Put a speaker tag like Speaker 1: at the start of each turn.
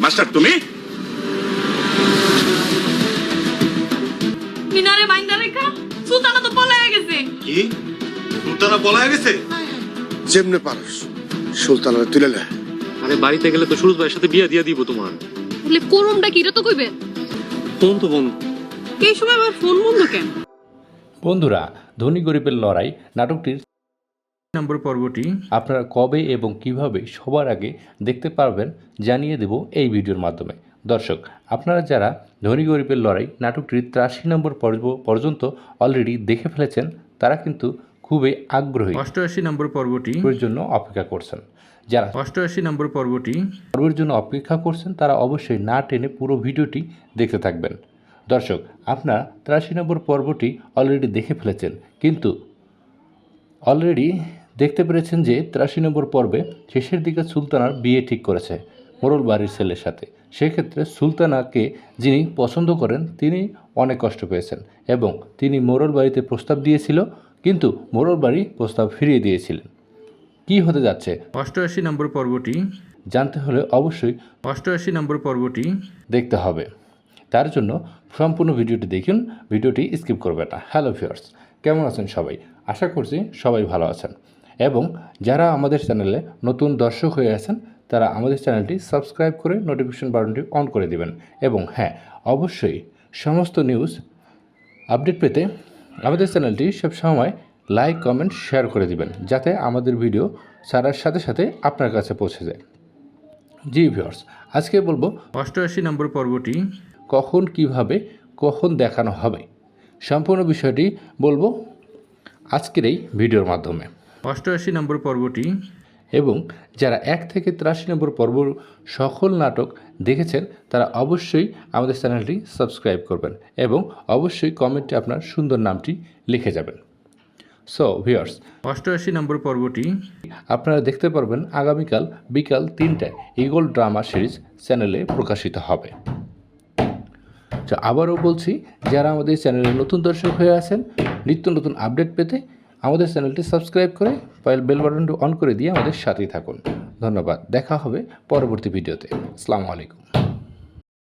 Speaker 1: Master তুমি
Speaker 2: মিনারে বাইন্দা রেখা সুলতানা তো পলায় গেছে।
Speaker 1: কি সুলতানা পলায় গেছে?
Speaker 3: যেমনে পারস সুলতানের তুলে লে।
Speaker 4: আরে বাড়িতে গেলে তো সুরজ ভাইয়ের সাথে বিয়া দিয়া দিব তোমার।
Speaker 2: তাহলে করুমটা কি এটা তো কইবে।
Speaker 4: ফোন তো ফোন।
Speaker 2: এই সময় আবার ফোন বন্ধ কেন?
Speaker 5: বন্ধুরা, ধনী গরিবের লড়াই নাটকটির
Speaker 6: নম্বর পর্বটি
Speaker 5: আপনারা কবে এবং কিভাবে সবার আগে দেখতে পারবেন জানিয়ে দেব এই ভিডিওর মাধ্যমে। দর্শক, আপনারা যারা ধনী গরিবের লড়াই নাটকটির 83 নম্বর পর্ব পর্যন্ত অলরেডি দেখে ফেলেছেন তারা কিন্তু খুবই আগ্রহী
Speaker 6: 88 নম্বর পর্বটি
Speaker 5: এর জন্য অপেক্ষা করছেন। যারা
Speaker 6: 88 নম্বর পর্বটি
Speaker 5: পর্বের জন্য অপেক্ষা করছেন তারা অবশ্যই না টেনে পুরো ভিডিওটি দেখতে থাকবেন। দর্শক, আপনারা 83 নম্বর পর্বটি অলরেডি দেখে ফেলেছেন, কিন্তু অলরেডি দেখতে পেরেছেন যে 83 নম্বর পর্বে শেষের দিকে সুলতানার বিয়ে ঠিক করেছে মোড়ল বাড়ির ছেলের সাথে। সেক্ষেত্রে সুলতানাকে যিনি পছন্দ করেন তিনি অনেক কষ্ট পেয়েছেন এবং তিনি মোড়ল বাড়িতে প্রস্তাব দিয়েছিল, কিন্তু মোড়ল বাড়ি প্রস্তাব ফিরিয়ে দিয়েছিলেন। কি হতে যাচ্ছে
Speaker 6: 88 নম্বর পর্বটি
Speaker 5: জানতে হলে অবশ্যই
Speaker 6: 88 নম্বর পর্বটি
Speaker 5: দেখতে হবে। তার জন্য সম্পূর্ণ ভিডিওটি দেখুন, ভিডিওটি স্কিপ করবেন না। হ্যালো ভিউয়ার্স, কেমন আছেন সবাই? আশা করছি সবাই ভালো আছেন এবং যারা আমাদের চ্যানেলে নতুন দর্শক হয়ে আছেন তারা আমাদের চ্যানেলটি সাবস্ক্রাইব করে নোটিফিকেশন বাটনটি অন করে দিবেন এবং হ্যাঁ, অবশ্যই সমস্ত নিউজ আপডেট পেতে আমাদের চ্যানেলটি সবসময় লাইক কমেন্ট শেয়ার করে দিবেন, যাতে আমাদের ভিডিও ছাড়ার সাথে সাথে আপনার কাছে পৌঁছে যায়। জি ভিউয়ার্স, আজকে বলবো
Speaker 6: 88 নম্বর পর্বটি
Speaker 5: কখন কিভাবে কখন দেখানো হবে সম্পূর্ণ বিষয়টি বলবো আজকের এই ভিডিওর মাধ্যমে।
Speaker 6: 88 নম্বর পর্বটি
Speaker 5: এবং যারা 1 থেকে 83 নম্বর পর্ব সকল নাটক দেখেছেন তারা অবশ্যই আমাদের চ্যানেলটি সাবস্ক্রাইব করবেন এবং অবশ্যই কমেন্টে আপনার সুন্দর নামটি লিখে যাবেন। সো ভিউয়ার্স,
Speaker 6: 88 নম্বর পর্বটি
Speaker 5: আপনারা দেখতে পারবেন আগামীকাল বিকাল 3টায় ইগল ড্রামা সিরিজ চ্যানেলে প্রকাশিত হবে। তো আবারও বলছি, যারা আমাদের চ্যানেলে নতুন দর্শক হয়ে আছেন নিত্য নতুন আপডেট পেতে আমাদের চ্যানেলটি সাবস্ক্রাইব করে বেল বাটনটি অন করে দিয়ে আমাদের সাথেই থাকুন। ধন্যবাদ, দেখা হবে পরবর্তী ভিডিওতে। আসসালামু আলাইকুম।